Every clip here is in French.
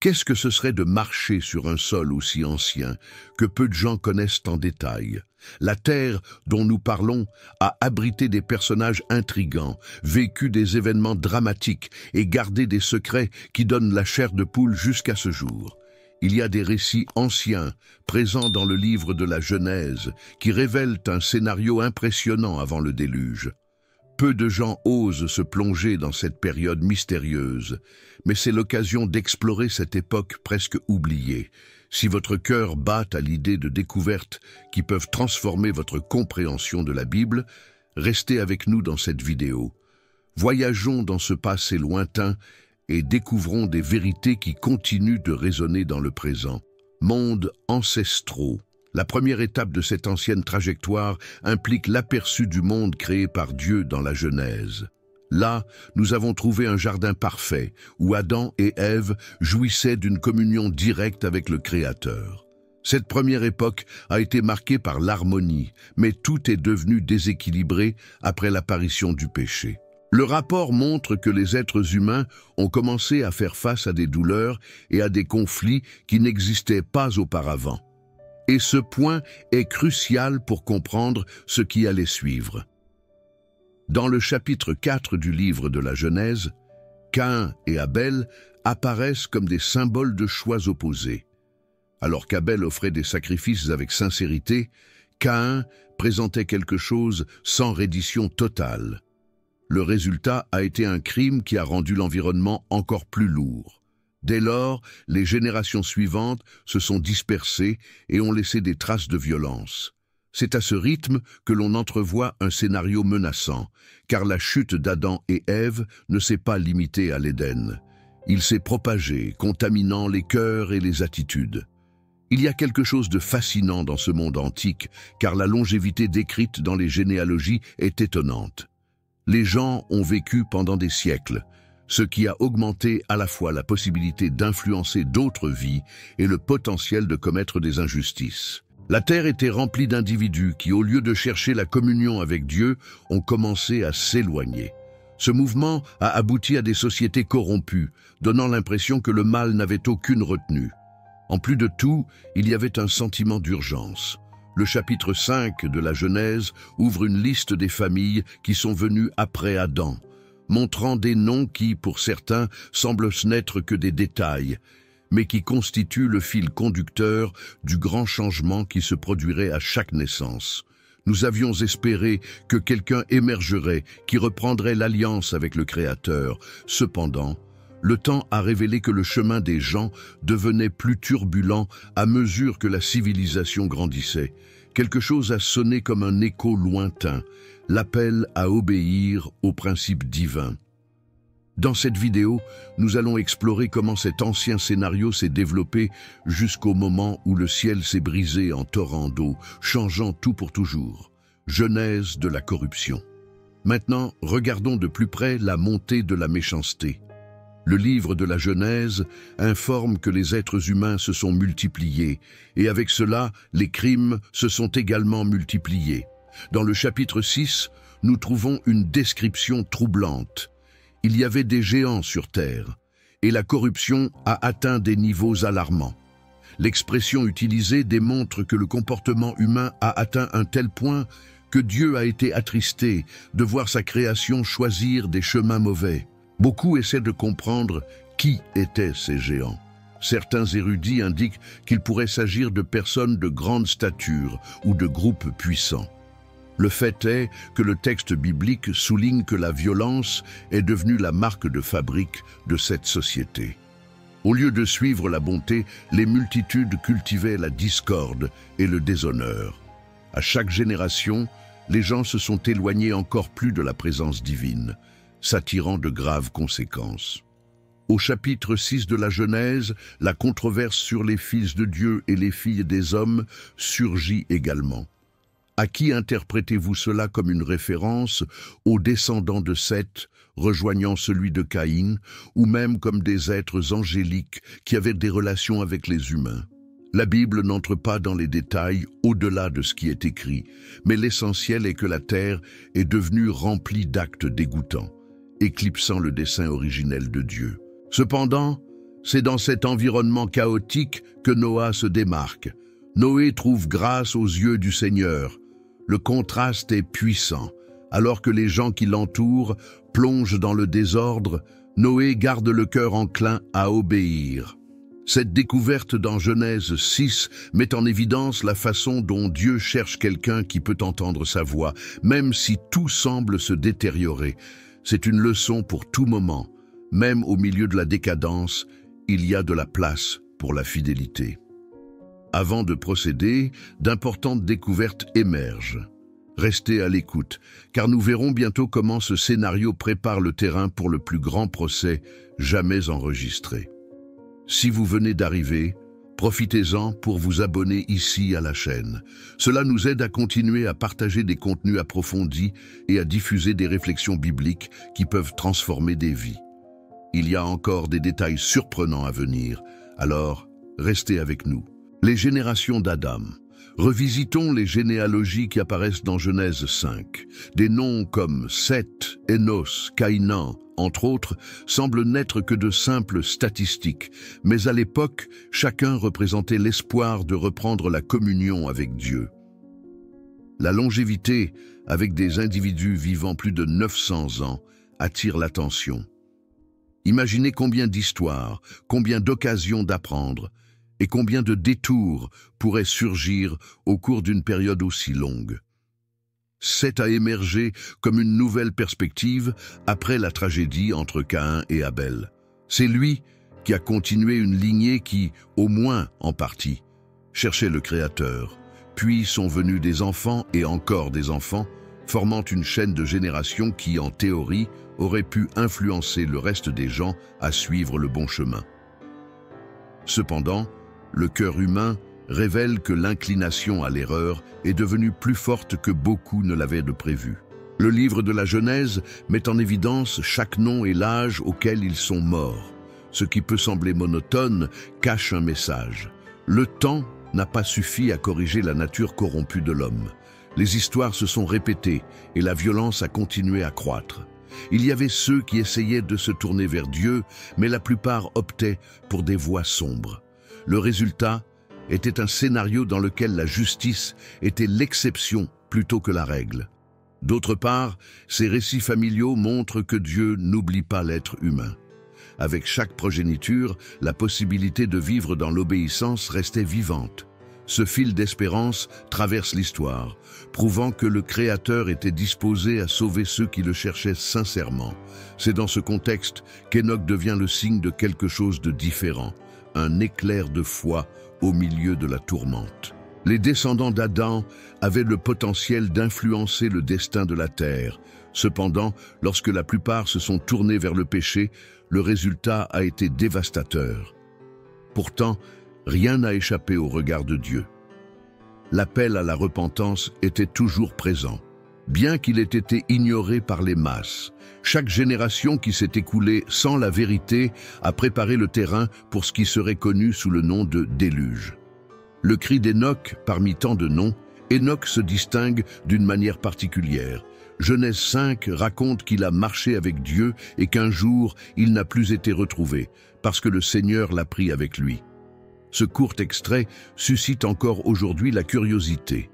Qu'est-ce que ce serait de marcher sur un sol aussi ancien que peu de gens connaissent en détail? La Terre dont nous parlons a abrité des personnages intrigants, vécu des événements dramatiques et gardé des secrets qui donnent la chair de poule jusqu'à ce jour. Il y a des récits anciens, présents dans le livre de la Genèse, qui révèlent un scénario impressionnant avant le déluge. Peu de gens osent se plonger dans cette période mystérieuse, mais c'est l'occasion d'explorer cette époque presque oubliée. Si votre cœur bat à l'idée de découvertes qui peuvent transformer votre compréhension de la Bible, restez avec nous dans cette vidéo. Voyageons dans ce passé lointain et découvrons des vérités qui continuent de résonner dans le présent. Mondes ancestraux. La première étape de cette ancienne trajectoire implique l'aperçu du monde créé par Dieu dans la Genèse. Là, nous avons trouvé un jardin parfait, où Adam et Ève jouissaient d'une communion directe avec le Créateur. Cette première époque a été marquée par l'harmonie, mais tout est devenu déséquilibré après l'apparition du péché. Le rapport montre que les êtres humains ont commencé à faire face à des douleurs et à des conflits qui n'existaient pas auparavant. Et ce point est crucial pour comprendre ce qui allait suivre. Dans le chapitre 4 du livre de la Genèse, Caïn et Abel apparaissent comme des symboles de choix opposés. Alors qu'Abel offrait des sacrifices avec sincérité, Caïn présentait quelque chose sans reddition totale. Le résultat a été un crime qui a rendu l'environnement encore plus lourd. Dès lors, les générations suivantes se sont dispersées et ont laissé des traces de violence. C'est à ce rythme que l'on entrevoit un scénario menaçant, car la chute d'Adam et Ève ne s'est pas limitée à l'Éden. Il s'est propagé, contaminant les cœurs et les attitudes. Il y a quelque chose de fascinant dans ce monde antique, car la longévité décrite dans les généalogies est étonnante. Les gens ont vécu pendant des siècles, ce qui a augmenté à la fois la possibilité d'influencer d'autres vies et le potentiel de commettre des injustices. La terre était remplie d'individus qui, au lieu de chercher la communion avec Dieu, ont commencé à s'éloigner. Ce mouvement a abouti à des sociétés corrompues, donnant l'impression que le mal n'avait aucune retenue. En plus de tout, il y avait un sentiment d'urgence. Le chapitre 5 de la Genèse ouvre une liste des familles qui sont venues après Adam, montrant des noms qui, pour certains, semblent n'être que des détails, mais qui constituent le fil conducteur du grand changement qui se produirait à chaque naissance. Nous avions espéré que quelqu'un émergerait, qui reprendrait l'alliance avec le Créateur. Cependant, le temps a révélé que le chemin des gens devenait plus turbulent à mesure que la civilisation grandissait. Quelque chose a sonné comme un écho lointain, l'appel à obéir aux principes divins. Dans cette vidéo, nous allons explorer comment cet ancien scénario s'est développé jusqu'au moment où le ciel s'est brisé en torrent d'eau, changeant tout pour toujours. Genèse de la corruption. Maintenant, regardons de plus près la montée de la méchanceté. Le livre de la Genèse informe que les êtres humains se sont multipliés, et avec cela, les crimes se sont également multipliés. Dans le chapitre 6, nous trouvons une description troublante. Il y avait des géants sur terre, et la corruption a atteint des niveaux alarmants. L'expression utilisée démontre que le comportement humain a atteint un tel point que Dieu a été attristé de voir sa création choisir des chemins mauvais. Beaucoup essaient de comprendre qui étaient ces géants. Certains érudits indiquent qu'il pourrait s'agir de personnes de grande stature ou de groupes puissants. Le fait est que le texte biblique souligne que la violence est devenue la marque de fabrique de cette société. Au lieu de suivre la bonté, les multitudes cultivaient la discorde et le déshonneur. À chaque génération, les gens se sont éloignés encore plus de la présence divine, s'attirant de graves conséquences. Au chapitre 6 de la Genèse, la controverse sur les fils de Dieu et les filles des hommes surgit également. À qui interprétez-vous cela comme une référence aux descendants de Seth, rejoignant celui de Caïn, ou même comme des êtres angéliques qui avaient des relations avec les humains? La Bible n'entre pas dans les détails au-delà de ce qui est écrit, mais l'essentiel est que la terre est devenue remplie d'actes dégoûtants, éclipsant le dessein originel de Dieu. Cependant, C'est dans cet environnement chaotique que Noah se démarque. Noé trouve grâce aux yeux du Seigneur. Le contraste est puissant. Alors que les gens qui l'entourent plongent dans le désordre, Noé garde le cœur enclin à obéir. Cette découverte dans Genèse 6 met en évidence la façon dont Dieu cherche quelqu'un qui peut entendre sa voix, même si tout semble se détériorer. C'est une leçon pour tout moment. Même au milieu de la décadence, il y a de la place pour la fidélité. Avant de procéder, d'importantes découvertes émergent. Restez à l'écoute, car nous verrons bientôt comment ce scénario prépare le terrain pour le plus grand procès jamais enregistré. Si vous venez d'arriver, profitez-en pour vous abonner ici à la chaîne. Cela nous aide à continuer à partager des contenus approfondis et à diffuser des réflexions bibliques qui peuvent transformer des vies. Il y a encore des détails surprenants à venir, alors restez avec nous. Les générations d'Adam. Revisitons les généalogies qui apparaissent dans Genèse 5. Des noms comme Seth, Énos, Caïnan, entre autres, semblent n'être que de simples statistiques, mais à l'époque, chacun représentait l'espoir de reprendre la communion avec Dieu. La longévité, avec des individus vivant plus de 900 ans, attire l'attention. Imaginez combien d'histoires, combien d'occasions d'apprendre, et combien de détours pourraient surgir au cours d'une période aussi longue. Seth a émergé comme une nouvelle perspective après la tragédie entre Caïn et Abel. C'est lui qui a continué une lignée qui, au moins en partie, cherchait le Créateur. Puis sont venus des enfants et encore des enfants, formant une chaîne de générations qui, en théorie, aurait pu influencer le reste des gens à suivre le bon chemin. Cependant, le cœur humain révèle que l'inclination à l'erreur est devenue plus forte que beaucoup ne l'avaient de prévu. Le livre de la Genèse met en évidence chaque nom et l'âge auquel ils sont morts. Ce qui peut sembler monotone cache un message. Le temps n'a pas suffi à corriger la nature corrompue de l'homme. Les histoires se sont répétées et la violence a continué à croître. Il y avait ceux qui essayaient de se tourner vers Dieu, mais la plupart optaient pour des voies sombres. Le résultat était un scénario dans lequel la justice était l'exception plutôt que la règle. D'autre part, ces récits familiaux montrent que Dieu n'oublie pas l'être humain. Avec chaque progéniture, la possibilité de vivre dans l'obéissance restait vivante. Ce fil d'espérance traverse l'histoire, prouvant que le Créateur était disposé à sauver ceux qui le cherchaient sincèrement. C'est dans ce contexte qu'Enoch devient le signe de quelque chose de différent, un éclair de foi au milieu de la tourmente. Les descendants d'Adam avaient le potentiel d'influencer le destin de la terre. Cependant, lorsque la plupart se sont tournés vers le péché, le résultat a été dévastateur. Pourtant, rien n'a échappé au regard de Dieu. L'appel à la repentance était toujours présent. Bien qu'il ait été ignoré par les masses, chaque génération qui s'est écoulée sans la vérité a préparé le terrain pour ce qui serait connu sous le nom de déluge. Le cri d'Enoch, parmi tant de noms, Enoch se distingue d'une manière particulière. Genèse 5 raconte qu'il a marché avec Dieu et qu'un jour, il n'a plus été retrouvé, parce que le Seigneur l'a pris avec lui. Ce court extrait suscite encore aujourd'hui la curiosité.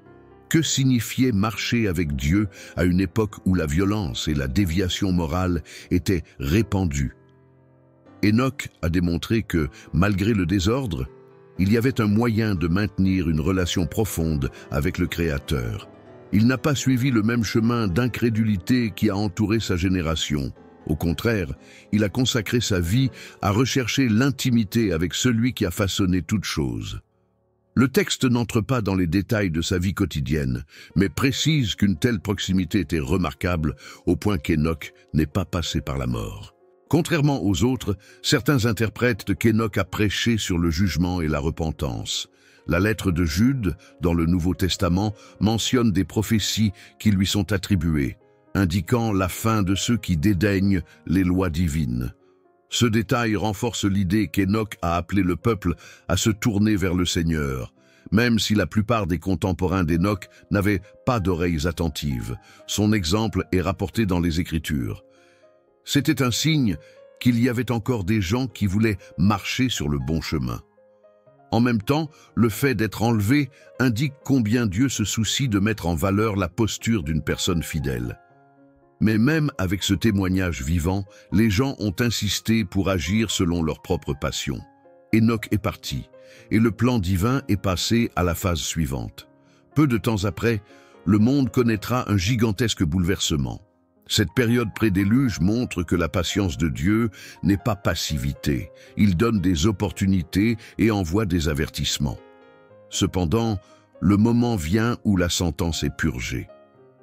Que signifiait marcher avec Dieu à une époque où la violence et la déviation morale étaient répandues? Enoch a démontré que, malgré le désordre, il y avait un moyen de maintenir une relation profonde avec le Créateur. Il n'a pas suivi le même chemin d'incrédulité qui a entouré sa génération. Au contraire, il a consacré sa vie à rechercher l'intimité avec celui qui a façonné toutes choses. Le texte n'entre pas dans les détails de sa vie quotidienne, mais précise qu'une telle proximité était remarquable au point qu'Enoch n'est pas passé par la mort. Contrairement aux autres, certains interprètent qu'Enoch a prêché sur le jugement et la repentance. La lettre de Jude, dans le Nouveau Testament, mentionne des prophéties qui lui sont attribuées, indiquant la fin de ceux qui dédaignent les lois divines. Ce détail renforce l'idée qu'Enoch a appelé le peuple à se tourner vers le Seigneur, même si la plupart des contemporains d'Enoch n'avaient pas d'oreilles attentives. Son exemple est rapporté dans les Écritures. C'était un signe qu'il y avait encore des gens qui voulaient marcher sur le bon chemin. En même temps, le fait d'être enlevé indique combien Dieu se soucie de mettre en valeur la posture d'une personne fidèle. Mais même avec ce témoignage vivant, les gens ont insisté pour agir selon leur propre passion. Enoch est parti, et le plan divin est passé à la phase suivante. Peu de temps après, le monde connaîtra un gigantesque bouleversement. Cette période pré-déluge montre que la patience de Dieu n'est pas passivité. Il donne des opportunités et envoie des avertissements. Cependant, le moment vient où la sentence est purgée.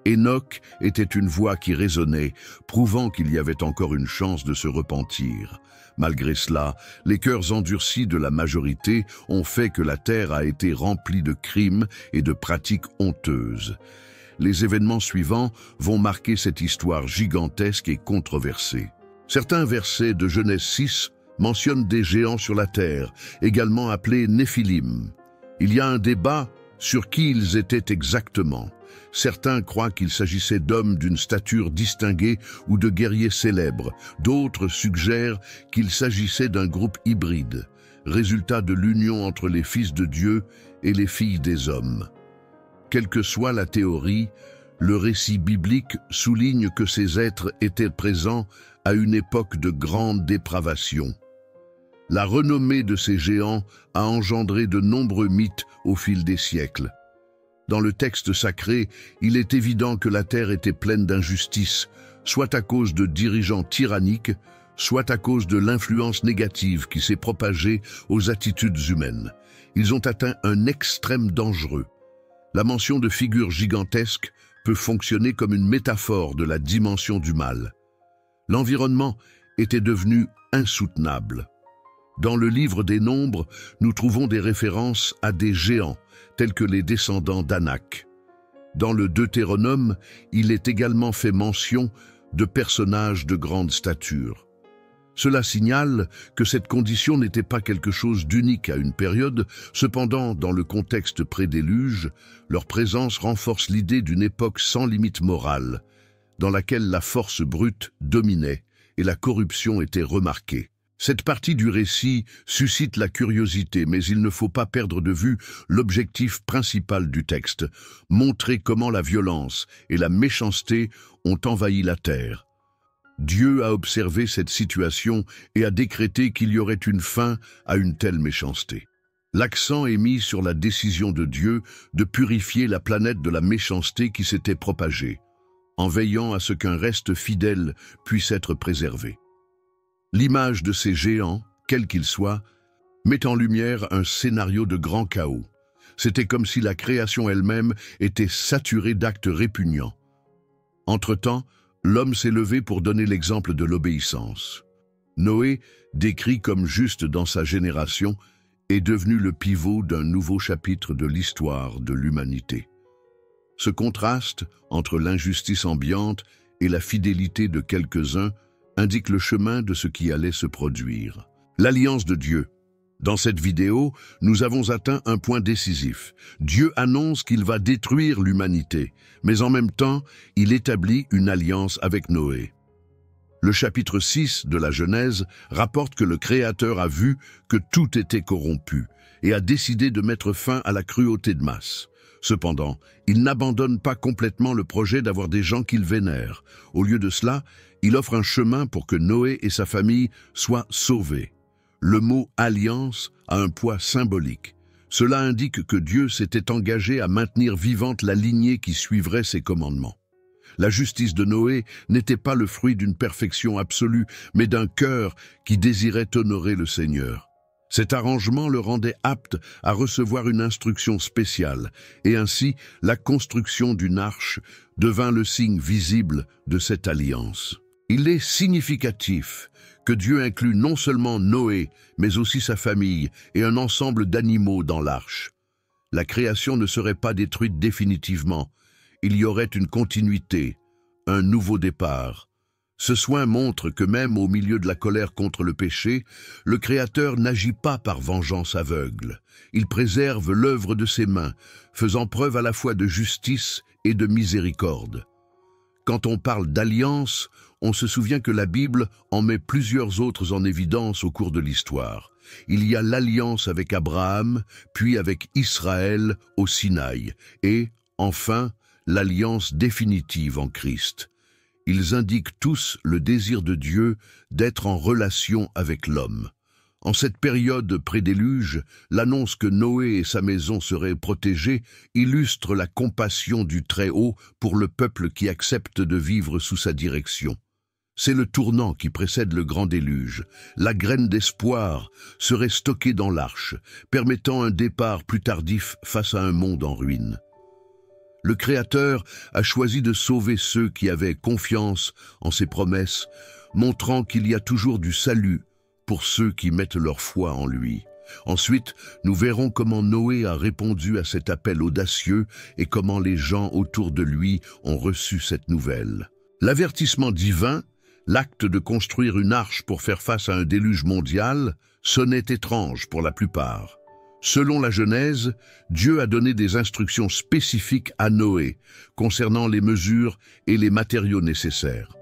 Enoch était une voix qui résonnait, prouvant qu'il y avait encore une chance de se repentir. Malgré cela, les cœurs endurcis de la majorité ont fait que la terre a été remplie de crimes et de pratiques honteuses. Les événements suivants vont marquer cette histoire gigantesque et controversée. Certains versets de Genèse 6 mentionnent des géants sur la terre, également appelés Néphilim. Il y a un débat sur qui ils étaient exactement. Certains croient qu'il s'agissait d'hommes d'une stature distinguée ou de guerriers célèbres. D'autres suggèrent qu'il s'agissait d'un groupe hybride, résultat de l'union entre les fils de Dieu et les filles des hommes. Quelle que soit la théorie, le récit biblique souligne que ces êtres étaient présents à une époque de grande dépravation. La renommée de ces géants a engendré de nombreux mythes au fil des siècles. Dans le texte sacré, il est évident que la terre était pleine d'injustice, soit à cause de dirigeants tyranniques, soit à cause de l'influence négative qui s'est propagée aux attitudes humaines. Ils ont atteint un extrême dangereux. La mention de figures gigantesques peut fonctionner comme une métaphore de la dimension du mal. L'environnement était devenu insoutenable. Dans le livre des Nombres, nous trouvons des références à des géants, tels que les descendants d'Anak. Dans le Deutéronome, il est également fait mention de personnages de grande stature. Cela signale que cette condition n'était pas quelque chose d'unique à une période, cependant, dans le contexte pré-déluge, leur présence renforce l'idée d'une époque sans limite morale, dans laquelle la force brute dominait et la corruption était remarquée. Cette partie du récit suscite la curiosité, mais il ne faut pas perdre de vue l'objectif principal du texte, montrer comment la violence et la méchanceté ont envahi la terre. Dieu a observé cette situation et a décrété qu'il y aurait une fin à une telle méchanceté. L'accent est mis sur la décision de Dieu de purifier la planète de la méchanceté qui s'était propagée, en veillant à ce qu'un reste fidèle puisse être préservé. L'image de ces géants, quels qu'ils soient, met en lumière un scénario de grand chaos. C'était comme si la création elle-même était saturée d'actes répugnants. Entre-temps, l'homme s'est levé pour donner l'exemple de l'obéissance. Noé, décrit comme juste dans sa génération, est devenu le pivot d'un nouveau chapitre de l'histoire de l'humanité. Ce contraste entre l'injustice ambiante et la fidélité de quelques-uns indique le chemin de ce qui allait se produire. L'alliance de Dieu. Dans cette vidéo, nous avons atteint un point décisif. Dieu annonce qu'il va détruire l'humanité, mais en même temps, il établit une alliance avec Noé. Le chapitre 6 de la Genèse rapporte que le Créateur a vu que tout était corrompu et a décidé de mettre fin à la cruauté de masse. Cependant, il n'abandonne pas complètement le projet d'avoir des gens qu'il vénère. Au lieu de cela, il offre un chemin pour que Noé et sa famille soient sauvés. Le mot « alliance » a un poids symbolique. Cela indique que Dieu s'était engagé à maintenir vivante la lignée qui suivrait ses commandements. La justice de Noé n'était pas le fruit d'une perfection absolue, mais d'un cœur qui désirait honorer le Seigneur. Cet arrangement le rendait apte à recevoir une instruction spéciale, et ainsi la construction d'une arche devint le signe visible de cette alliance. Il est significatif que Dieu inclut non seulement Noé, mais aussi sa famille et un ensemble d'animaux dans l'arche. La création ne serait pas détruite définitivement. Il y aurait une continuité, un nouveau départ. Ce soin montre que même au milieu de la colère contre le péché, le Créateur n'agit pas par vengeance aveugle. Il préserve l'œuvre de ses mains, faisant preuve à la fois de justice et de miséricorde. Quand on parle d'alliance, on se souvient que la Bible en met plusieurs autres en évidence au cours de l'histoire. Il y a l'alliance avec Abraham, puis avec Israël au Sinaï, et, enfin, l'alliance définitive en Christ. Ils indiquent tous le désir de Dieu d'être en relation avec l'homme. En cette période pré-déluge, l'annonce que Noé et sa maison seraient protégés illustre la compassion du Très-Haut pour le peuple qui accepte de vivre sous sa direction. C'est le tournant qui précède le grand déluge. La graine d'espoir serait stockée dans l'arche, permettant un départ plus tardif face à un monde en ruine. Le Créateur a choisi de sauver ceux qui avaient confiance en ses promesses, montrant qu'il y a toujours du salut pour ceux qui mettent leur foi en lui. Ensuite, nous verrons comment Noé a répondu à cet appel audacieux et comment les gens autour de lui ont reçu cette nouvelle. L'avertissement divin, l'acte de construire une arche pour faire face à un déluge mondial, sonnait étrange pour la plupart. Selon la Genèse, Dieu a donné des instructions spécifiques à Noé concernant les mesures et les matériaux nécessaires.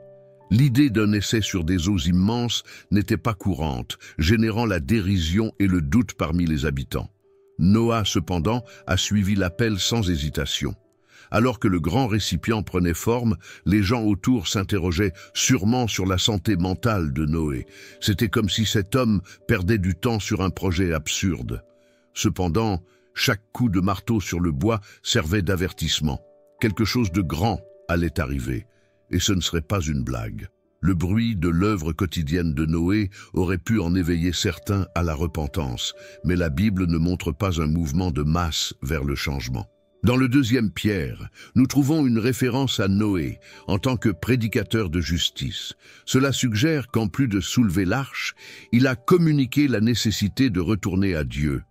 L'idée d'un essai sur des eaux immenses n'était pas courante, générant la dérision et le doute parmi les habitants. Noah, cependant, a suivi l'appel sans hésitation. Alors que le grand récipient prenait forme, les gens autour s'interrogeaient sûrement sur la santé mentale de Noé. C'était comme si cet homme perdait du temps sur un projet absurde. Cependant, chaque coup de marteau sur le bois servait d'avertissement. Quelque chose de grand allait arriver. Et ce ne serait pas une blague. Le bruit de l'œuvre quotidienne de Noé aurait pu en éveiller certains à la repentance, mais la Bible ne montre pas un mouvement de masse vers le changement. Dans le 2e Pierre, nous trouvons une référence à Noé en tant que prédicateur de justice. Cela suggère qu'en plus de soulever l'arche, il a communiqué la nécessité de retourner à Dieu.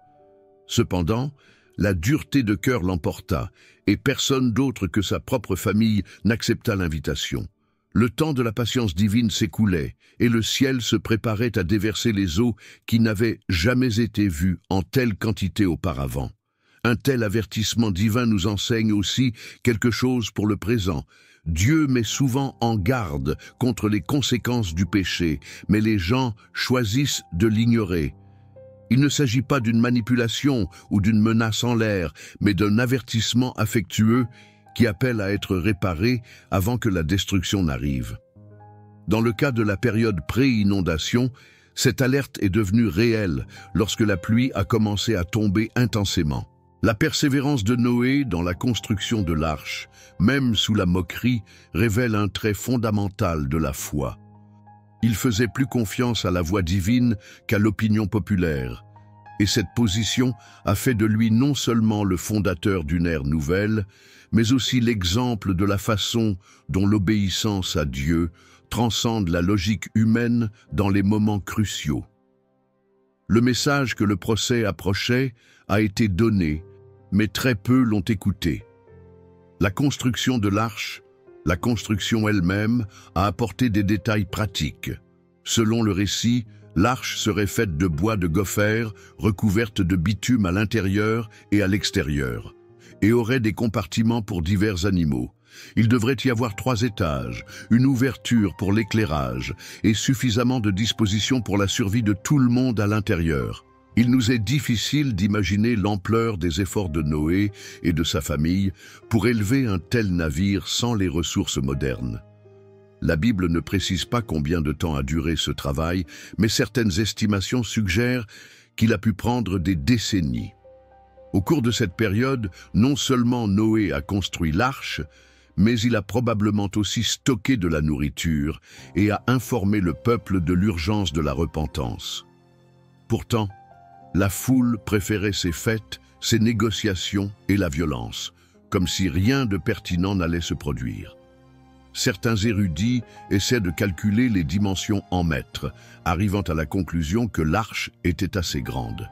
Cependant, la dureté de cœur l'emporta, et personne d'autre que sa propre famille n'accepta l'invitation. Le temps de la patience divine s'écoulait, et le ciel se préparait à déverser les eaux qui n'avaient jamais été vues en telle quantité auparavant. Un tel avertissement divin nous enseigne aussi quelque chose pour le présent. Dieu met souvent en garde contre les conséquences du péché, mais les gens choisissent de l'ignorer. Il ne s'agit pas d'une manipulation ou d'une menace en l'air, mais d'un avertissement affectueux qui appelle à être réparé avant que la destruction n'arrive. Dans le cas de la période pré-inondation, cette alerte est devenue réelle lorsque la pluie a commencé à tomber intensément. La persévérance de Noé dans la construction de l'arche, même sous la moquerie, révèle un trait fondamental de la foi. Il faisait plus confiance à la voix divine qu'à l'opinion populaire, et cette position a fait de lui non seulement le fondateur d'une ère nouvelle, mais aussi l'exemple de la façon dont l'obéissance à Dieu transcende la logique humaine dans les moments cruciaux. Le message que le procès approchait a été donné, mais très peu l'ont écouté. La construction de l'arche, la construction elle-même, a apporté des détails pratiques. Selon le récit, l'arche serait faite de bois de gopher, recouverte de bitume à l'intérieur et à l'extérieur, et aurait des compartiments pour divers animaux. Il devrait y avoir 3 étages, une ouverture pour l'éclairage et suffisamment de disposition pour la survie de tout le monde à l'intérieur. Il nous est difficile d'imaginer l'ampleur des efforts de Noé et de sa famille pour élever un tel navire sans les ressources modernes. La Bible ne précise pas combien de temps a duré ce travail, mais certaines estimations suggèrent qu'il a pu prendre des décennies. Au cours de cette période, non seulement Noé a construit l'arche, mais il a probablement aussi stocké de la nourriture et a informé le peuple de l'urgence de la repentance. Pourtant, la foule préférait ses fêtes, ses négociations et la violence, comme si rien de pertinent n'allait se produire. Certains érudits essaient de calculer les dimensions en mètres, arrivant à la conclusion que l'arche était assez grande.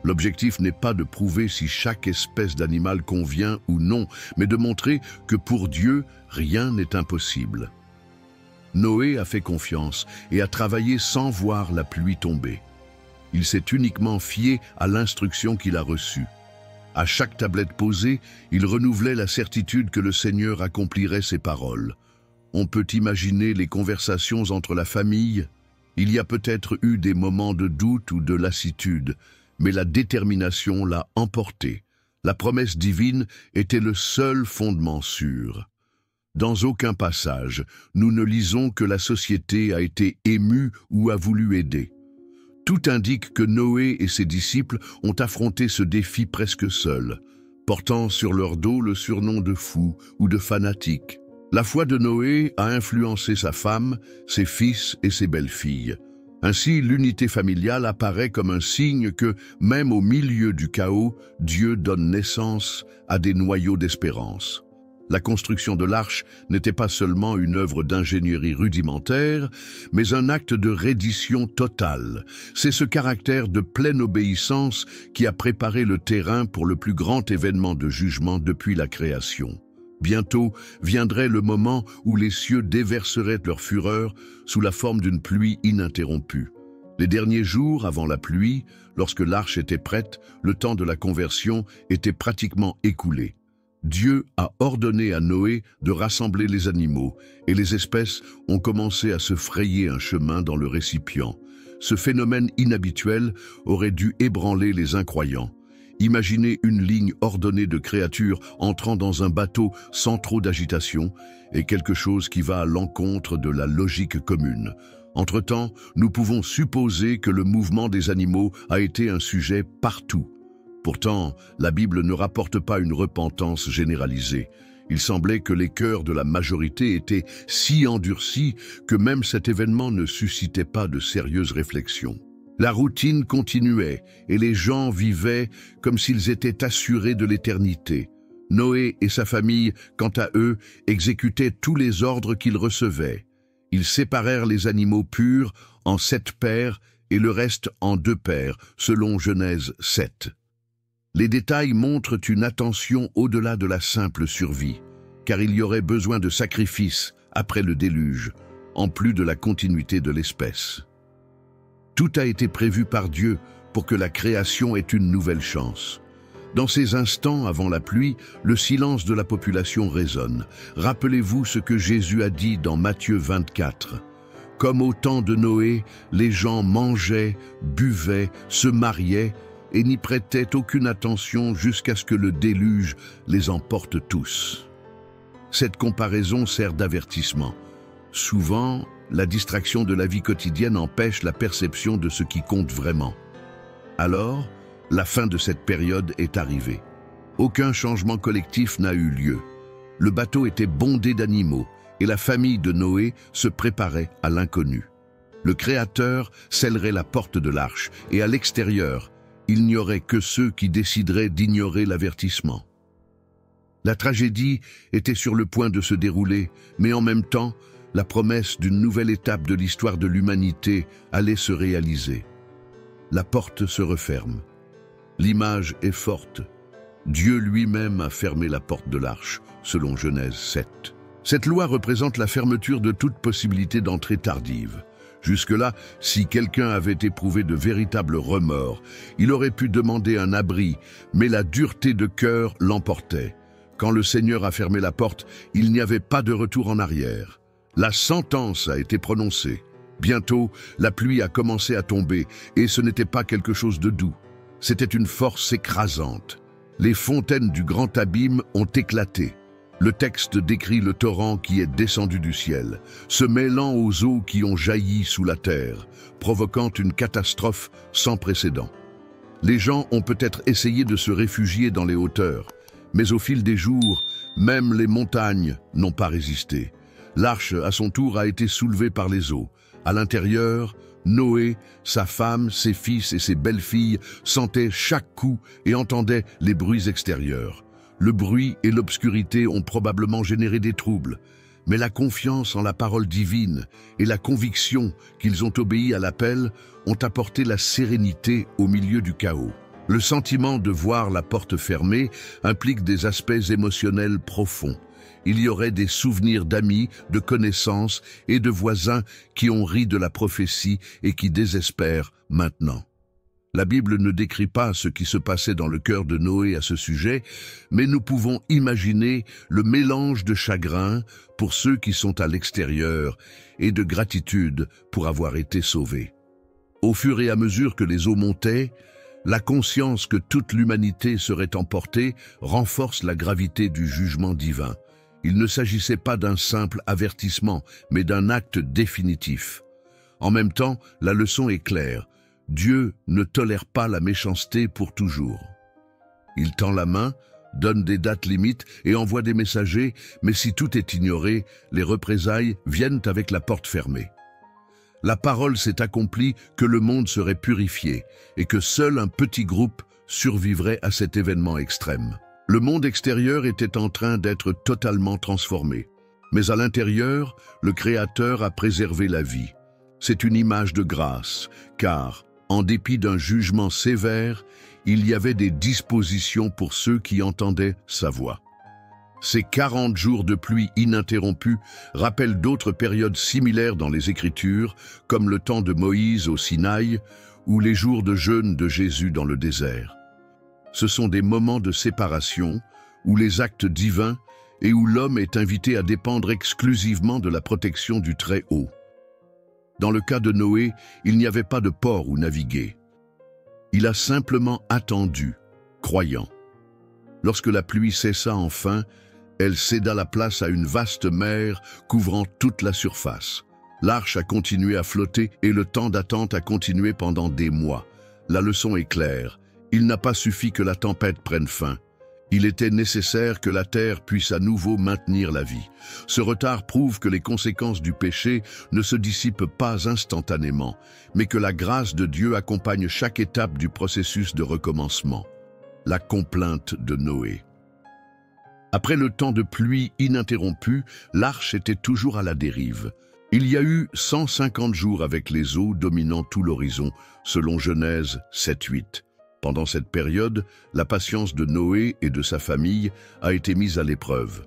L'objectif n'est pas de prouver si chaque espèce d'animal convient ou non, mais de montrer que pour Dieu, rien n'est impossible. Noé a fait confiance et a travaillé sans voir la pluie tomber. Il s'est uniquement fié à l'instruction qu'il a reçue. À chaque tablette posée, il renouvelait la certitude que le Seigneur accomplirait ses paroles. On peut imaginer les conversations entre la famille. Il y a peut-être eu des moments de doute ou de lassitude, mais la détermination l'a emporté. La promesse divine était le seul fondement sûr. Dans aucun passage, nous ne lisons que la société a été émue ou a voulu aider. Tout indique que Noé et ses disciples ont affronté ce défi presque seuls, portant sur leur dos le surnom de fous ou de fanatiques. La foi de Noé a influencé sa femme, ses fils et ses belles-filles. Ainsi, l'unité familiale apparaît comme un signe que, même au milieu du chaos, Dieu donne naissance à des noyaux d'espérance. La construction de l'arche n'était pas seulement une œuvre d'ingénierie rudimentaire, mais un acte de reddition totale. C'est ce caractère de pleine obéissance qui a préparé le terrain pour le plus grand événement de jugement depuis la création. Bientôt viendrait le moment où les cieux déverseraient leur fureur sous la forme d'une pluie ininterrompue. Les derniers jours avant la pluie, lorsque l'arche était prête, le temps de la conversion était pratiquement écoulé. Dieu a ordonné à Noé de rassembler les animaux, et les espèces ont commencé à se frayer un chemin dans le récipient. Ce phénomène inhabituel aurait dû ébranler les incroyants. Imaginez une ligne ordonnée de créatures entrant dans un bateau sans trop d'agitation, et quelque chose qui va à l'encontre de la logique commune. Entre-temps, nous pouvons supposer que le mouvement des animaux a été un sujet partout. Pourtant, la Bible ne rapporte pas une repentance généralisée. Il semblait que les cœurs de la majorité étaient si endurcis que même cet événement ne suscitait pas de sérieuses réflexions. La routine continuait et les gens vivaient comme s'ils étaient assurés de l'éternité. Noé et sa famille, quant à eux, exécutaient tous les ordres qu'ils recevaient. Ils séparèrent les animaux purs en 7 paires et le reste en 2 paires, selon Genèse 7. Les détails montrent une attention au-delà de la simple survie, car il y aurait besoin de sacrifices après le déluge, en plus de la continuité de l'espèce. Tout a été prévu par Dieu pour que la création ait une nouvelle chance. Dans ces instants avant la pluie, le silence de la population résonne. Rappelez-vous ce que Jésus a dit dans Matthieu 24. « Comme au temps de Noé, les gens mangeaient, buvaient, se mariaient, et n'y prêtaient aucune attention jusqu'à ce que le déluge les emporte tous. » Cette comparaison sert d'avertissement. Souvent, la distraction de la vie quotidienne empêche la perception de ce qui compte vraiment. Alors, la fin de cette période est arrivée. Aucun changement collectif n'a eu lieu. Le bateau était bondé d'animaux et la famille de Noé se préparait à l'inconnu. Le Créateur scellerait la porte de l'arche et à l'extérieur, il n'y aurait que ceux qui décideraient d'ignorer l'avertissement. La tragédie était sur le point de se dérouler, mais en même temps, la promesse d'une nouvelle étape de l'histoire de l'humanité allait se réaliser. La porte se referme. L'image est forte. Dieu lui-même a fermé la porte de l'arche, selon Genèse 7. Cette loi représente la fermeture de toute possibilité d'entrée tardive. Jusque-là, si quelqu'un avait éprouvé de véritables remords, il aurait pu demander un abri, mais la dureté de cœur l'emportait. Quand le Seigneur a fermé la porte, il n'y avait pas de retour en arrière. La sentence a été prononcée. Bientôt, la pluie a commencé à tomber, et ce n'était pas quelque chose de doux. C'était une force écrasante. Les fontaines du grand abîme ont éclaté. Le texte décrit le torrent qui est descendu du ciel, se mêlant aux eaux qui ont jailli sous la terre, provoquant une catastrophe sans précédent. Les gens ont peut-être essayé de se réfugier dans les hauteurs, mais au fil des jours, même les montagnes n'ont pas résisté. L'arche, à son tour, a été soulevée par les eaux. À l'intérieur, Noé, sa femme, ses fils et ses belles-filles sentaient chaque coup et entendaient les bruits extérieurs. Le bruit et l'obscurité ont probablement généré des troubles, mais la confiance en la parole divine et la conviction qu'ils ont obéi à l'appel ont apporté la sérénité au milieu du chaos. Le sentiment de voir la porte fermée implique des aspects émotionnels profonds. Il y aurait des souvenirs d'amis, de connaissances et de voisins qui ont ri de la prophétie et qui désespèrent maintenant. La Bible ne décrit pas ce qui se passait dans le cœur de Noé à ce sujet, mais nous pouvons imaginer le mélange de chagrin pour ceux qui sont à l'extérieur et de gratitude pour avoir été sauvés. Au fur et à mesure que les eaux montaient, la conscience que toute l'humanité serait emportée renforce la gravité du jugement divin. Il ne s'agissait pas d'un simple avertissement, mais d'un acte définitif. En même temps, la leçon est claire. Dieu ne tolère pas la méchanceté pour toujours. Il tend la main, donne des dates limites et envoie des messagers, mais si tout est ignoré, les représailles viennent avec la porte fermée. La parole s'est accomplie que le monde serait purifié et que seul un petit groupe survivrait à cet événement extrême. Le monde extérieur était en train d'être totalement transformé. Mais à l'intérieur, le Créateur a préservé la vie. C'est une image de grâce, car, en dépit d'un jugement sévère, il y avait des dispositions pour ceux qui entendaient sa voix. Ces 40 jours de pluie ininterrompue rappellent d'autres périodes similaires dans les Écritures, comme le temps de Moïse au Sinaï ou les jours de jeûne de Jésus dans le désert. Ce sont des moments de séparation où les actes divins et où l'homme est invité à dépendre exclusivement de la protection du Très-Haut. Dans le cas de Noé, il n'y avait pas de port où naviguer. Il a simplement attendu, croyant. Lorsque la pluie cessa enfin, elle céda la place à une vaste mer couvrant toute la surface. L'arche a continué à flotter et le temps d'attente a continué pendant des mois. La leçon est claire. Il n'a pas suffi que la tempête prenne fin. Il était nécessaire que la terre puisse à nouveau maintenir la vie. Ce retard prouve que les conséquences du péché ne se dissipent pas instantanément, mais que la grâce de Dieu accompagne chaque étape du processus de recommencement. La complainte de Noé. Après le temps de pluie ininterrompu, l'arche était toujours à la dérive. Il y a eu 150 jours avec les eaux dominant tout l'horizon, selon Genèse 7-8. Pendant cette période, la patience de Noé et de sa famille a été mise à l'épreuve.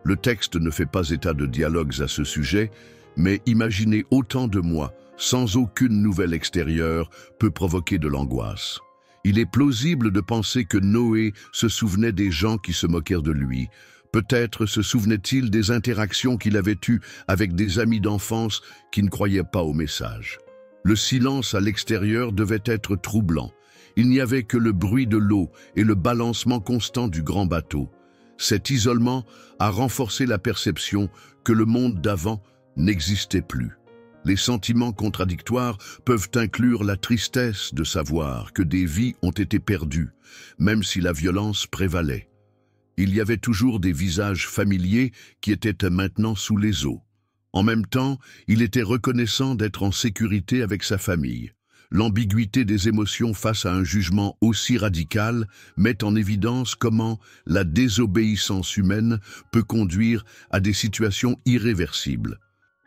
Le texte ne fait pas état de dialogues à ce sujet, mais imaginer autant de mois sans aucune nouvelle extérieure peut provoquer de l'angoisse. Il est plausible de penser que Noé se souvenait des gens qui se moquèrent de lui. Peut-être se souvenait-il des interactions qu'il avait eues avec des amis d'enfance qui ne croyaient pas au message. Le silence à l'extérieur devait être troublant. Il n'y avait que le bruit de l'eau et le balancement constant du grand bateau. Cet isolement a renforcé la perception que le monde d'avant n'existait plus. Les sentiments contradictoires peuvent inclure la tristesse de savoir que des vies ont été perdues, même si la violence prévalait. Il y avait toujours des visages familiers qui étaient maintenant sous les eaux. En même temps, il était reconnaissant d'être en sécurité avec sa famille. L'ambiguïté des émotions face à un jugement aussi radical met en évidence comment la désobéissance humaine peut conduire à des situations irréversibles.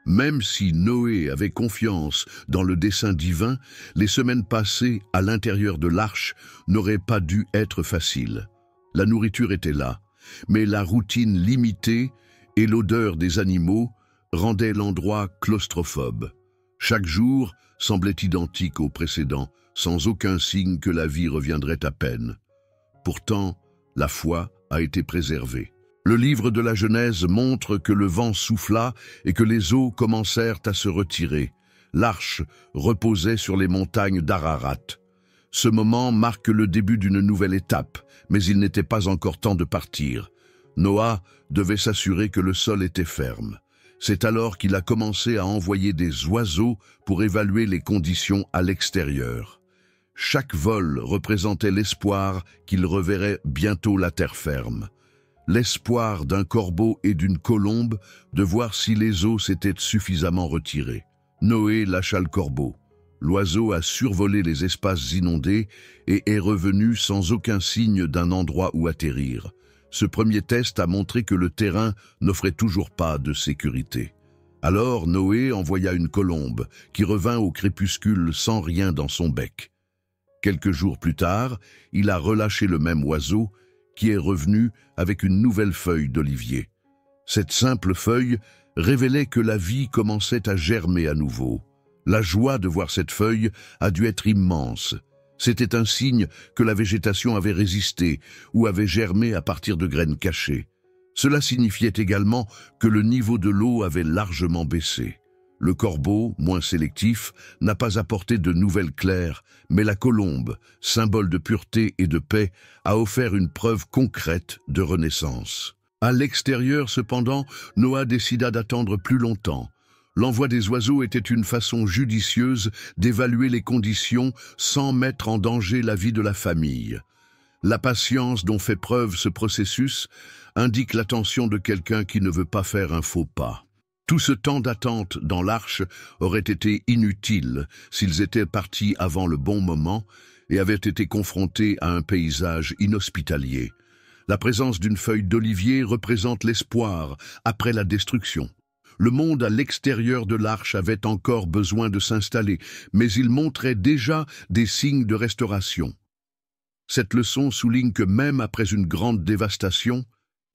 Même si Noé avait confiance dans le dessein divin, les semaines passées à l'intérieur de l'arche n'auraient pas dû être faciles. La nourriture était là, mais la routine limitée et l'odeur des animaux rendaient l'endroit claustrophobe. Chaque jour semblait identique au précédent, sans aucun signe que la vie reviendrait à peine. Pourtant, la foi a été préservée. Le livre de la Genèse montre que le vent souffla et que les eaux commencèrent à se retirer. L'arche reposait sur les montagnes d'Ararat. Ce moment marque le début d'une nouvelle étape, mais il n'était pas encore temps de partir. Noah devait s'assurer que le sol était ferme. C'est alors qu'il a commencé à envoyer des oiseaux pour évaluer les conditions à l'extérieur. Chaque vol représentait l'espoir qu'il reverrait bientôt la terre ferme. L'espoir d'un corbeau et d'une colombe de voir si les eaux s'étaient suffisamment retirées. Noé lâcha le corbeau. L'oiseau a survolé les espaces inondés et est revenu sans aucun signe d'un endroit où atterrir. Ce premier test a montré que le terrain n'offrait toujours pas de sécurité. Alors Noé envoya une colombe qui revint au crépuscule sans rien dans son bec. Quelques jours plus tard, il a relâché le même oiseau qui est revenu avec une nouvelle feuille d'olivier. Cette simple feuille révélait que la vie commençait à germer à nouveau. La joie de voir cette feuille a dû être immense. C'était un signe que la végétation avait résisté ou avait germé à partir de graines cachées. Cela signifiait également que le niveau de l'eau avait largement baissé. Le corbeau, moins sélectif, n'a pas apporté de nouvelles claires, mais la colombe, symbole de pureté et de paix, a offert une preuve concrète de renaissance. À l'extérieur, cependant, Noah décida d'attendre plus longtemps. L'envoi des oiseaux était une façon judicieuse d'évaluer les conditions sans mettre en danger la vie de la famille. La patience dont fait preuve ce processus indique l'attention de quelqu'un qui ne veut pas faire un faux pas. Tout ce temps d'attente dans l'arche aurait été inutile s'ils étaient partis avant le bon moment et avaient été confrontés à un paysage inhospitalier. La présence d'une feuille d'olivier représente l'espoir après la destruction. Le monde à l'extérieur de l'arche avait encore besoin de s'installer, mais il montrait déjà des signes de restauration. Cette leçon souligne que même après une grande dévastation,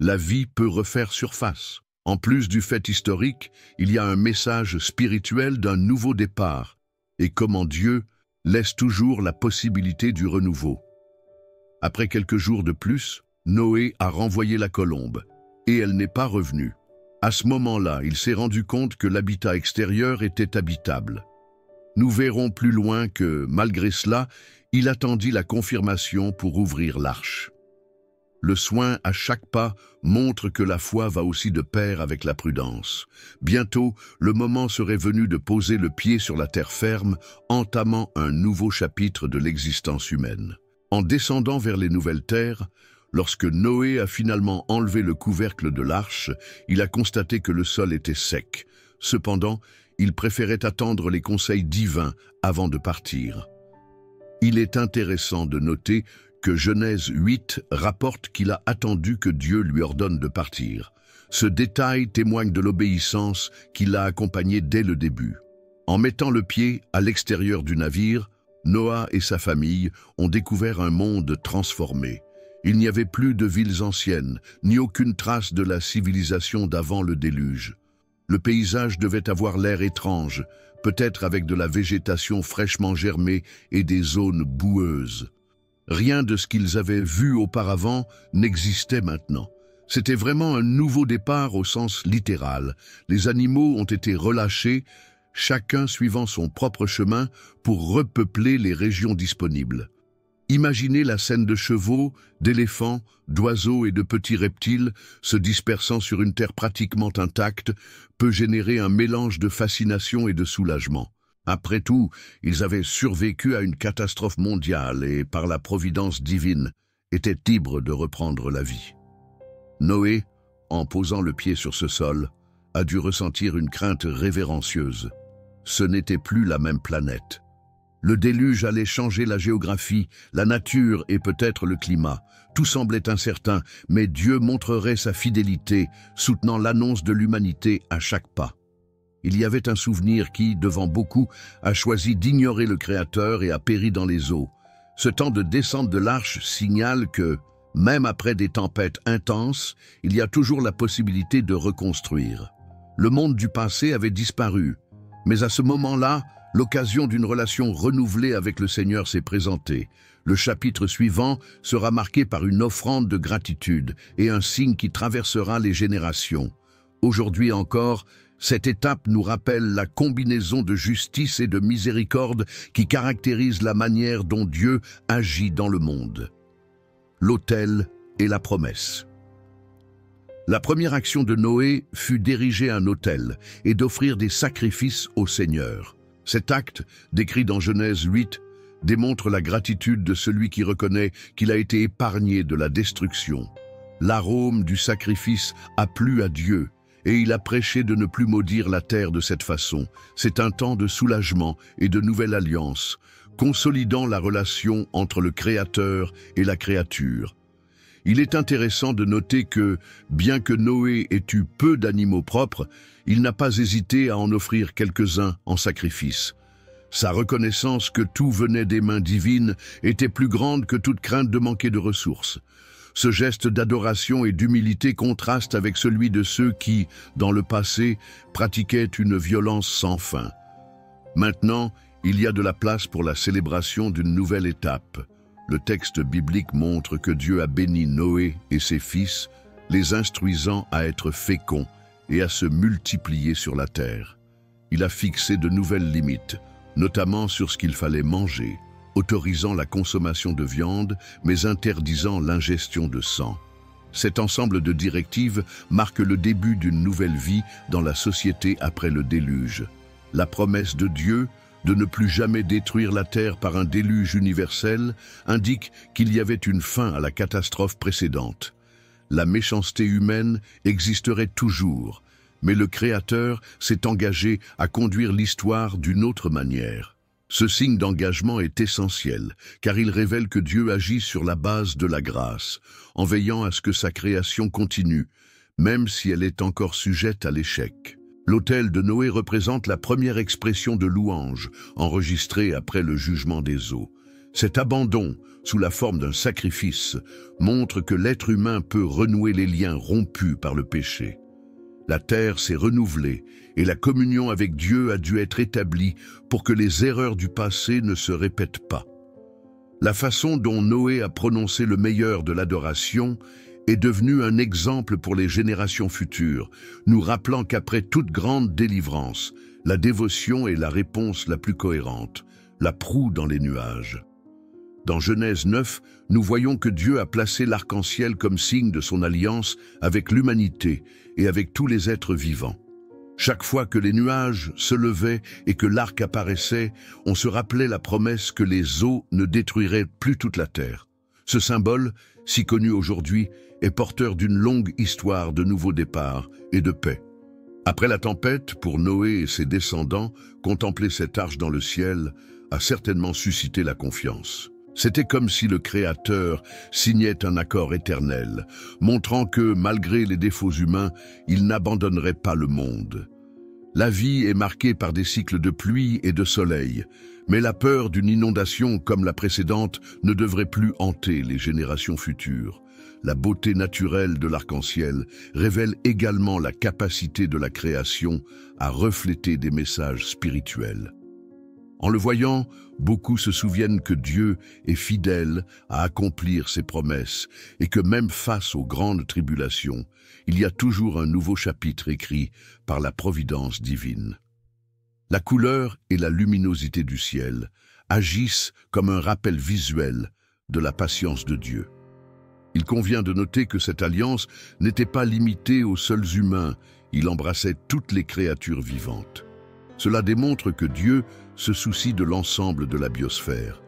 la vie peut refaire surface. En plus du fait historique, il y a un message spirituel d'un nouveau départ, et comment Dieu laisse toujours la possibilité du renouveau. Après quelques jours de plus, Noé a renvoyé la colombe, et elle n'est pas revenue. À ce moment-là, il s'est rendu compte que l'habitat extérieur était habitable. Nous verrons plus loin que, malgré cela, il attendit la confirmation pour ouvrir l'arche. Le soin à chaque pas montre que la foi va aussi de pair avec la prudence. Bientôt, le moment serait venu de poser le pied sur la terre ferme, entamant un nouveau chapitre de l'existence humaine. En descendant vers les nouvelles terres, lorsque Noé a finalement enlevé le couvercle de l'arche, il a constaté que le sol était sec. Cependant, il préférait attendre les conseils divins avant de partir. Il est intéressant de noter que Genèse 8 rapporte qu'il a attendu que Dieu lui ordonne de partir. Ce détail témoigne de l'obéissance qui l'a accompagné dès le début. En mettant le pied à l'extérieur du navire, Noah et sa famille ont découvert un monde transformé. Il n'y avait plus de villes anciennes, ni aucune trace de la civilisation d'avant le déluge. Le paysage devait avoir l'air étrange, peut-être avec de la végétation fraîchement germée et des zones boueuses. Rien de ce qu'ils avaient vu auparavant n'existait maintenant. C'était vraiment un nouveau départ au sens littéral. Les animaux ont été relâchés, chacun suivant son propre chemin pour repeupler les régions disponibles. Imaginez la scène de chevaux, d'éléphants, d'oiseaux et de petits reptiles se dispersant sur une terre pratiquement intacte peut générer un mélange de fascination et de soulagement. Après tout, ils avaient survécu à une catastrophe mondiale et, par la providence divine, étaient libres de reprendre la vie. Noé, en posant le pied sur ce sol, a dû ressentir une crainte révérencieuse. Ce n'était plus la même planète. Le déluge allait changer la géographie, la nature et peut-être le climat. Tout semblait incertain, mais Dieu montrerait sa fidélité, soutenant l'annonce de l'humanité à chaque pas. Il y avait un souvenir qui, devant beaucoup, a choisi d'ignorer le Créateur et a péri dans les eaux. Ce temps de descente de l'arche signale que, même après des tempêtes intenses, il y a toujours la possibilité de reconstruire. Le monde du passé avait disparu, mais à ce moment-là, l'occasion d'une relation renouvelée avec le Seigneur s'est présentée. Le chapitre suivant sera marqué par une offrande de gratitude et un signe qui traversera les générations. Aujourd'hui encore, cette étape nous rappelle la combinaison de justice et de miséricorde qui caractérise la manière dont Dieu agit dans le monde. L'autel et la promesse. La première action de Noé fut d'ériger un autel et d'offrir des sacrifices au Seigneur. Cet acte, décrit dans Genèse 8, démontre la gratitude de celui qui reconnaît qu'il a été épargné de la destruction. L'arôme du sacrifice a plu à Dieu, et il a prêché de ne plus maudire la terre de cette façon. C'est un temps de soulagement et de nouvelle alliance, consolidant la relation entre le Créateur et la créature. Il est intéressant de noter que, bien que Noé ait eu peu d'animaux propres, il n'a pas hésité à en offrir quelques-uns en sacrifice. Sa reconnaissance que tout venait des mains divines était plus grande que toute crainte de manquer de ressources. Ce geste d'adoration et d'humilité contraste avec celui de ceux qui, dans le passé, pratiquaient une violence sans fin. Maintenant, il y a de la place pour la célébration d'une nouvelle étape. Le texte biblique montre que Dieu a béni Noé et ses fils, les instruisant à être féconds et à se multiplier sur la terre. Il a fixé de nouvelles limites, notamment sur ce qu'il fallait manger, autorisant la consommation de viande, mais interdisant l'ingestion de sang. Cet ensemble de directives marque le début d'une nouvelle vie dans la société après le déluge. La promesse de Dieu de ne plus jamais détruire la terre par un déluge universel indique qu'il y avait une fin à la catastrophe précédente. La méchanceté humaine existerait toujours, mais le Créateur s'est engagé à conduire l'histoire d'une autre manière. Ce signe d'engagement est essentiel, car il révèle que Dieu agit sur la base de la grâce, en veillant à ce que sa création continue, même si elle est encore sujette à l'échec. L'autel de Noé représente la première expression de louange, enregistrée après le jugement des eaux. Cet abandon, sous la forme d'un sacrifice, montre que l'être humain peut renouer les liens rompus par le péché. La terre s'est renouvelée et la communion avec Dieu a dû être établie pour que les erreurs du passé ne se répètent pas. La façon dont Noé a prononcé le meilleur de l'adoration est devenue un exemple pour les générations futures, nous rappelant qu'après toute grande délivrance, la dévotion est la réponse la plus cohérente, la proue dans les nuages. Dans Genèse 9, nous voyons que Dieu a placé l'arc-en-ciel comme signe de son alliance avec l'humanité et avec tous les êtres vivants. Chaque fois que les nuages se levaient et que l'arc apparaissait, on se rappelait la promesse que les eaux ne détruiraient plus toute la terre. Ce symbole, si connu aujourd'hui, est porteur d'une longue histoire de nouveaux départs et de paix. Après la tempête, pour Noé et ses descendants, contempler cette arche dans le ciel a certainement suscité la confiance. C'était comme si le Créateur signait un accord éternel, montrant que, malgré les défauts humains, il n'abandonnerait pas le monde. La vie est marquée par des cycles de pluie et de soleil, mais la peur d'une inondation comme la précédente ne devrait plus hanter les générations futures. La beauté naturelle de l'arc-en-ciel révèle également la capacité de la création à refléter des messages spirituels. En le voyant, beaucoup se souviennent que Dieu est fidèle à accomplir ses promesses et que même face aux grandes tribulations, il y a toujours un nouveau chapitre écrit par la providence divine. La couleur et la luminosité du ciel agissent comme un rappel visuel de la patience de Dieu. Il convient de noter que cette alliance n'était pas limitée aux seuls humains, il embrassait toutes les créatures vivantes. Cela démontre que Dieu se soucie de l'ensemble de la biosphère.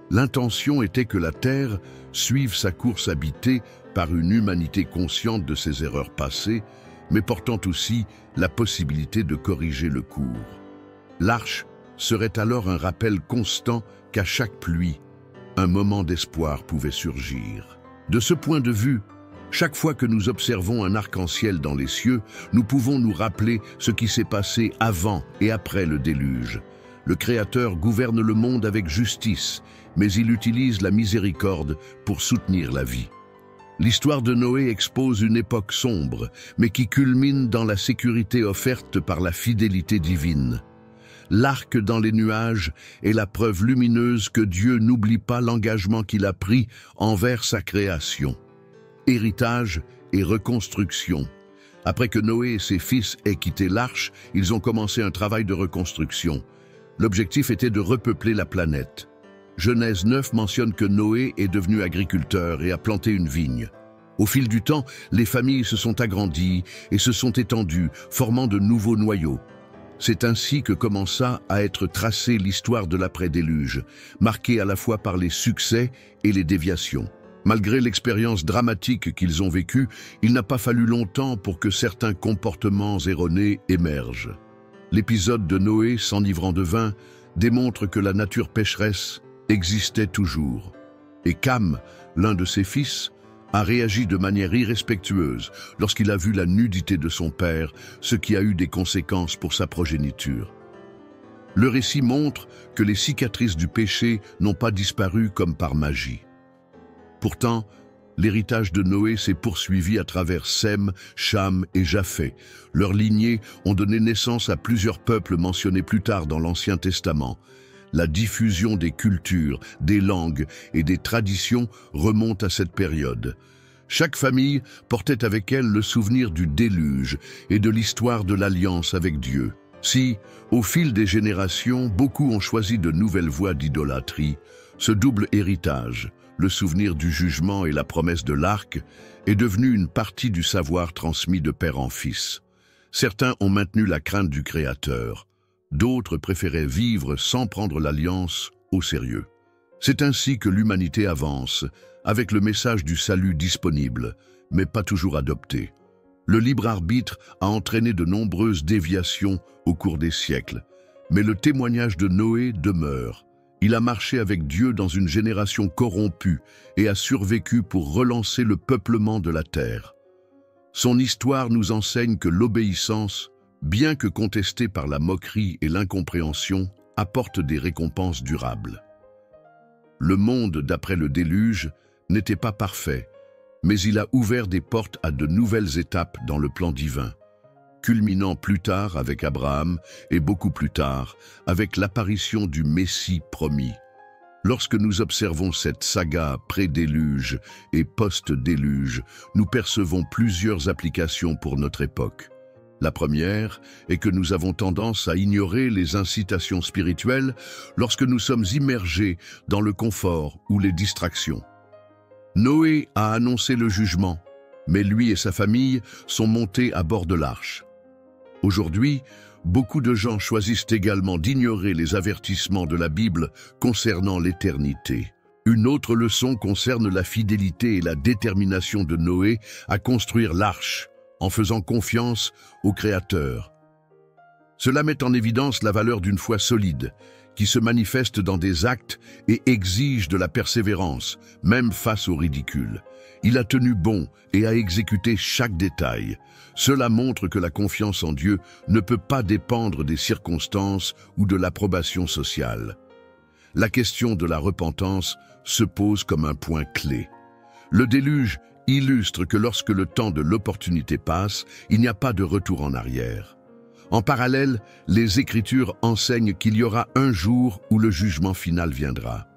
L'intention était que la Terre suive sa course habitée par une humanité consciente de ses erreurs passées, mais portant aussi la possibilité de corriger le cours. L'arche serait alors un rappel constant qu'à chaque pluie, un moment d'espoir pouvait surgir. De ce point de vue, chaque fois que nous observons un arc-en-ciel dans les cieux, nous pouvons nous rappeler ce qui s'est passé avant et après le déluge. Le Créateur gouverne le monde avec justice, mais il utilise la miséricorde pour soutenir la vie. L'histoire de Noé expose une époque sombre, mais qui culmine dans la sécurité offerte par la fidélité divine. L'arc dans les nuages est la preuve lumineuse que Dieu n'oublie pas l'engagement qu'il a pris envers sa création. Héritage et reconstruction. Après que Noé et ses fils aient quitté l'arche, ils ont commencé un travail de reconstruction. L'objectif était de repeupler la planète. Genèse 9 mentionne que Noé est devenu agriculteur et a planté une vigne. Au fil du temps, les familles se sont agrandies et se sont étendues, formant de nouveaux noyaux. C'est ainsi que commença à être tracée l'histoire de l'après-déluge, marquée à la fois par les succès et les déviations. Malgré l'expérience dramatique qu'ils ont vécue, il n'a pas fallu longtemps pour que certains comportements erronés émergent. L'épisode de Noé s'enivrant de vin démontre que la nature pécheresse existait toujours. Et Cam, l'un de ses fils, a réagi de manière irrespectueuse lorsqu'il a vu la nudité de son père, ce qui a eu des conséquences pour sa progéniture. Le récit montre que les cicatrices du péché n'ont pas disparu comme par magie. Pourtant, L'héritage de Noé s'est poursuivi à travers Sem, Cham et Japheth. Leurs lignées ont donné naissance à plusieurs peuples mentionnés plus tard dans l'Ancien Testament. La diffusion des cultures, des langues et des traditions remonte à cette période. Chaque famille portait avec elle le souvenir du déluge et de l'histoire de l'alliance avec Dieu. Si, au fil des générations, beaucoup ont choisi de nouvelles voies d'idolâtrie, ce double héritage, le souvenir du jugement et la promesse de l'arc, est devenu une partie du savoir transmis de père en fils. Certains ont maintenu la crainte du Créateur, d'autres préféraient vivre sans prendre l'alliance au sérieux. C'est ainsi que l'humanité avance, avec le message du salut disponible, mais pas toujours adopté. Le libre arbitre a entraîné de nombreuses déviations au cours des siècles, mais le témoignage de Noé demeure. Il a marché avec Dieu dans une génération corrompue et a survécu pour relancer le peuplement de la terre. Son histoire nous enseigne que l'obéissance, bien que contestée par la moquerie et l'incompréhension, apporte des récompenses durables. Le monde, d'après le déluge, n'était pas parfait, mais il a ouvert des portes à de nouvelles étapes dans le plan divin, culminant plus tard avec Abraham et beaucoup plus tard avec l'apparition du Messie promis. Lorsque nous observons cette saga pré-déluge et post-déluge, nous percevons plusieurs applications pour notre époque. La première est que nous avons tendance à ignorer les incitations spirituelles lorsque nous sommes immergés dans le confort ou les distractions. Noé a annoncé le jugement, mais lui et sa famille sont montés à bord de l'arche. Aujourd'hui, beaucoup de gens choisissent également d'ignorer les avertissements de la Bible concernant l'éternité. Une autre leçon concerne la fidélité et la détermination de Noé à construire l'arche, en faisant confiance au Créateur. Cela met en évidence la valeur d'une foi solide, qui se manifeste dans des actes et exige de la persévérance, même face au ridicule. Il a tenu bon et a exécuté chaque détail. Cela montre que la confiance en Dieu ne peut pas dépendre des circonstances ou de l'approbation sociale. La question de la repentance se pose comme un point clé. Le déluge illustre que lorsque le temps de l'opportunité passe, il n'y a pas de retour en arrière. En parallèle, les Écritures enseignent qu'il y aura un jour où le jugement final viendra.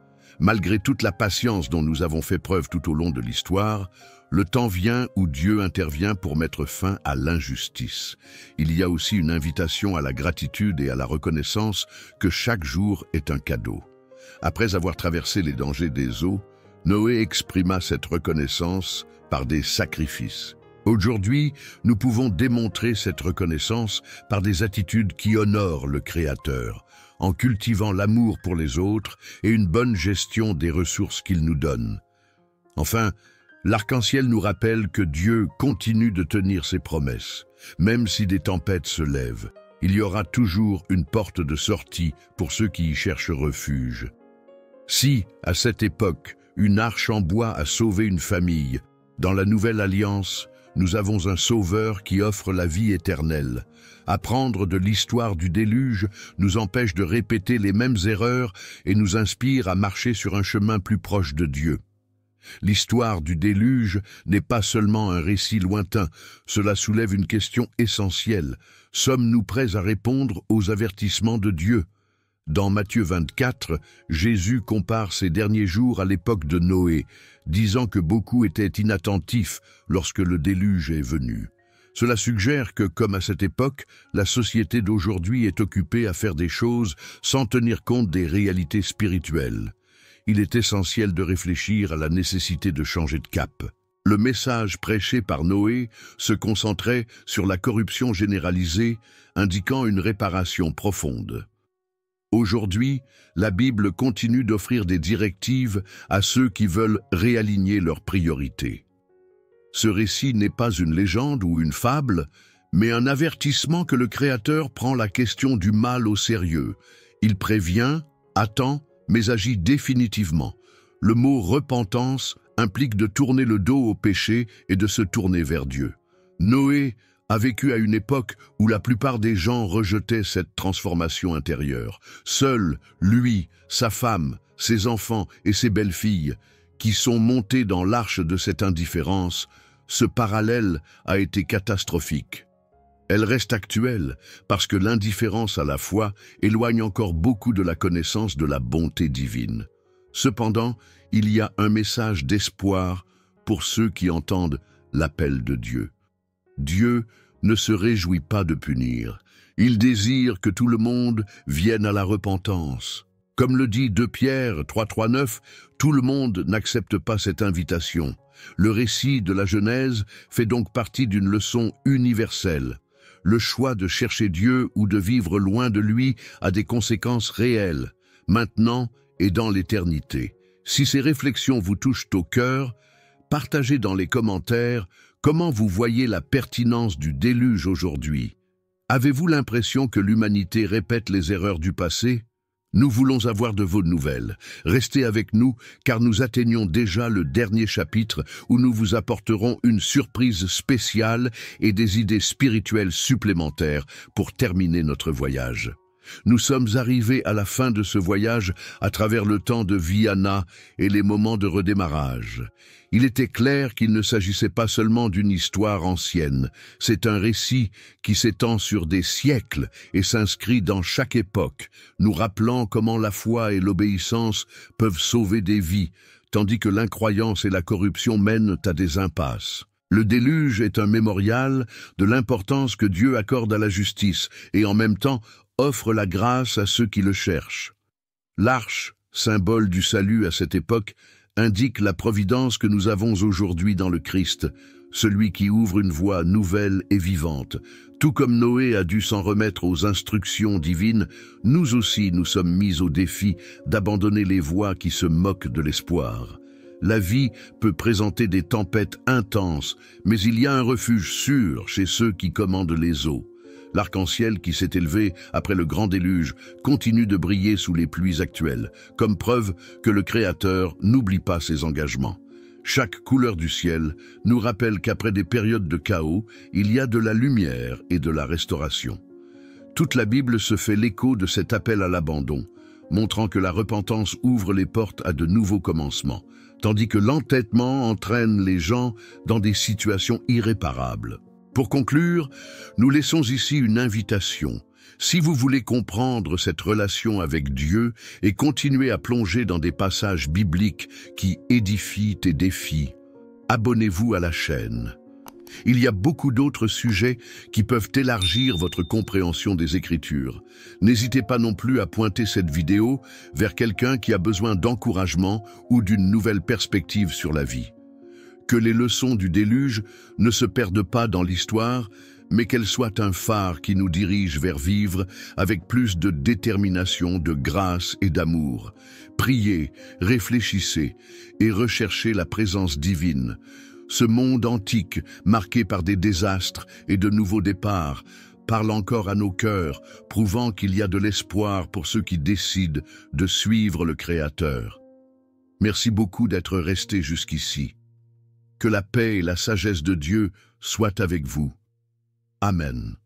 Malgré toute la patience dont nous avons fait preuve tout au long de l'histoire, le temps vient où Dieu intervient pour mettre fin à l'injustice. Il y a aussi une invitation à la gratitude et à la reconnaissance que chaque jour est un cadeau. Après avoir traversé les dangers des eaux, Noé exprima cette reconnaissance par des sacrifices. Aujourd'hui, nous pouvons démontrer cette reconnaissance par des attitudes qui honorent le Créateur, en cultivant l'amour pour les autres et une bonne gestion des ressources qu'il nous donne. Enfin, l'arc-en-ciel nous rappelle que Dieu continue de tenir ses promesses. Même si des tempêtes se lèvent, il y aura toujours une porte de sortie pour ceux qui y cherchent refuge. Si, à cette époque, une arche en bois a sauvé une famille, dans la nouvelle alliance, nous avons un sauveur qui offre la vie éternelle. Apprendre de l'histoire du déluge nous empêche de répéter les mêmes erreurs et nous inspire à marcher sur un chemin plus proche de Dieu. L'histoire du déluge n'est pas seulement un récit lointain, cela soulève une question essentielle. Sommes-nous prêts à répondre aux avertissements de Dieu ? Dans Matthieu 24, Jésus compare ses derniers jours à l'époque de Noé, disant que beaucoup étaient inattentifs lorsque le déluge est venu. Cela suggère que, comme à cette époque, la société d'aujourd'hui est occupée à faire des choses sans tenir compte des réalités spirituelles. Il est essentiel de réfléchir à la nécessité de changer de cap. Le message prêché par Noé se concentrait sur la corruption généralisée, indiquant une réparation profonde. Aujourd'hui, la Bible continue d'offrir des directives à ceux qui veulent réaligner leurs priorités. Ce récit n'est pas une légende ou une fable, mais un avertissement que le Créateur prend la question du mal au sérieux. Il prévient, attend, mais agit définitivement. Le mot « repentance » implique de tourner le dos au péché et de se tourner vers Dieu. Noé a vécu à une époque où la plupart des gens rejetaient cette transformation intérieure. Seul, lui, sa femme, ses enfants et ses belles-filles qui sont montés dans l'arche de cette indifférence, ce parallèle a été catastrophique. Elle reste actuelle parce que l'indifférence à la foi éloigne encore beaucoup de la connaissance de la bonté divine. Cependant, il y a un message d'espoir pour ceux qui entendent l'appel de Dieu. Dieu ne se réjouit pas de punir. Il désire que tout le monde vienne à la repentance. Comme le dit 2 Pierre 3,9, tout le monde n'accepte pas cette invitation. Le récit de la Genèse fait donc partie d'une leçon universelle. Le choix de chercher Dieu ou de vivre loin de lui a des conséquences réelles, maintenant et dans l'éternité. Si ces réflexions vous touchent au cœur, partagez dans les commentaires comment vous voyez la pertinence du déluge aujourd'hui. Avez-vous l'impression que l'humanité répète les erreurs du passé ? Nous voulons avoir de vos nouvelles. Restez avec nous car nous atteignons déjà le dernier chapitre où nous vous apporterons une surprise spéciale et des idées spirituelles supplémentaires pour terminer notre voyage. Nous sommes arrivés à la fin de ce voyage à travers le temps de Viana et les moments de redémarrage. Il était clair qu'il ne s'agissait pas seulement d'une histoire ancienne, c'est un récit qui s'étend sur des siècles et s'inscrit dans chaque époque, nous rappelant comment la foi et l'obéissance peuvent sauver des vies, tandis que l'incroyance et la corruption mènent à des impasses. Le déluge est un mémorial de l'importance que Dieu accorde à la justice et en même temps offre la grâce à ceux qui le cherchent. L'arche, symbole du salut à cette époque, indique la providence que nous avons aujourd'hui dans le Christ, celui qui ouvre une voie nouvelle et vivante. Tout comme Noé a dû s'en remettre aux instructions divines, nous aussi nous sommes mis au défi d'abandonner les voies qui se moquent de l'espoir. La vie peut présenter des tempêtes intenses, mais il y a un refuge sûr chez ceux qui commandent les eaux. L'arc-en-ciel qui s'est élevé après le grand déluge continue de briller sous les pluies actuelles, comme preuve que le Créateur n'oublie pas ses engagements. Chaque couleur du ciel nous rappelle qu'après des périodes de chaos, il y a de la lumière et de la restauration. Toute la Bible se fait l'écho de cet appel à l'abandon, montrant que la repentance ouvre les portes à de nouveaux commencements, tandis que l'entêtement entraîne les gens dans des situations irréparables. Pour conclure, nous laissons ici une invitation. Si vous voulez comprendre cette relation avec Dieu et continuer à plonger dans des passages bibliques qui édifient et défient, abonnez-vous à la chaîne. Il y a beaucoup d'autres sujets qui peuvent élargir votre compréhension des Écritures. N'hésitez pas non plus à pointer cette vidéo vers quelqu'un qui a besoin d'encouragement ou d'une nouvelle perspective sur la vie. Que les leçons du déluge ne se perdent pas dans l'histoire, mais qu'elles soient un phare qui nous dirige vers vivre avec plus de détermination, de grâce et d'amour. Priez, réfléchissez et recherchez la présence divine. Ce monde antique, marqué par des désastres et de nouveaux départs, parle encore à nos cœurs, prouvant qu'il y a de l'espoir pour ceux qui décident de suivre le Créateur. Merci beaucoup d'être restés jusqu'ici. Que la paix et la sagesse de Dieu soient avec vous. Amen.